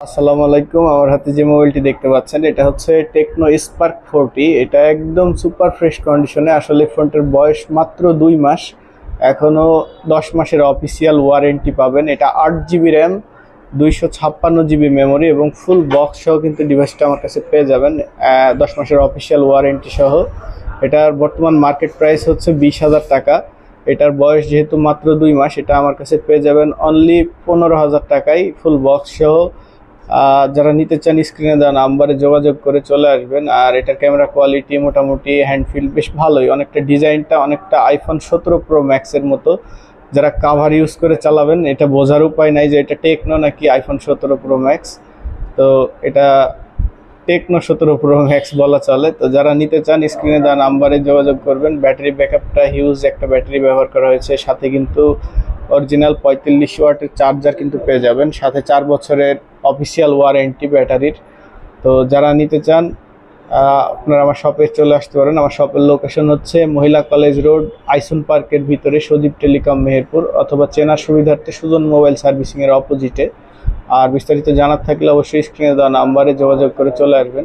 আসসালামু আলাইকুম। আমার হাতে যে মোবাইলটি দেখতে পাচ্ছেন এটা হচ্ছে টেকনো স্পার্ক 40। এটা একদম সুপার ফ্রেশ কন্ডিশনে। আসলে ফোনটার বয়স মাত্র 2 মাস, এখনও 10 মাসের অফিসিয়াল ওয়ারেন্টি পাবেন। এটা 8 জিবি র্যাম, 256 জিবি মেমোরি এবং ফুল বক্স সহ কিন্তু ডিভাইসটা আমার কাছে পেয়ে যাবেন 10 মাসের অফিসিয়াল ওয়ারেন্টি সহ। এটার বর্তমান মার্কেট প্রাইস হচ্ছে 20,000 টাকা। এটার বয়স যেহেতু মাত্র 2 মাস, এটা আমার কাছে পেয়ে যাবেন অনলি 15,000 টাকায় ফুল বক্স সহ। যারা নিতে চান স্ক্রিনে দেওয়া নাম্বারে যোগাযোগ করে চলে আসবেন। আর এটার ক্যামেরা কোয়ালিটি মোটামুটি হ্যান্ডফিল বেশ ভালোই, অনেকটা ডিজাইনটা অনেকটা আইফোন 17 প্রো ম্যাক্সের মতো। যারা কাভার ইউজ করে চালাবেন এটা বোঝার উপায় নাই যে এটা টেকনো নাকি আইফোন 17 প্রো ম্যাক্স। তো এটা টেকনো 17 প্রো ম্যাক্স বলা চলে। তো যারা নিতে চান স্ক্রিনে দেওয়া নাম্বারে যোগাযোগ করবেন। ব্যাটারি ব্যাকআপটা হিউজ একটা ব্যাটারি ব্যবহার করা হয়েছে, সাথে কিন্তু অরিজিনাল 45 ওয়াটের চার্জার কিন্তু পেয়ে যাবেন, সাথে 4 বছরের অফিসিয়াল ওয়ারেন্টি ব্যাটারির। তো যারা নিতে চান আপনারা আমার শপে চলে আসতে পারেন। আমার শপের লোকেশন হচ্ছে মহিলা কলেজ রোড, আইসন পার্কের ভিতরে, সদীপ টেলিকম মেহেরপুর, অথবা চেনার সুবিধার্থে সুজন মোবাইল সার্ভিসিংয়ের অপোজিটে। আর বিস্তারিত জানার থাকলে অবশ্যই স্ক্রিনে দেওয়া নাম্বারে যোগাযোগ করে চলে আসবেন।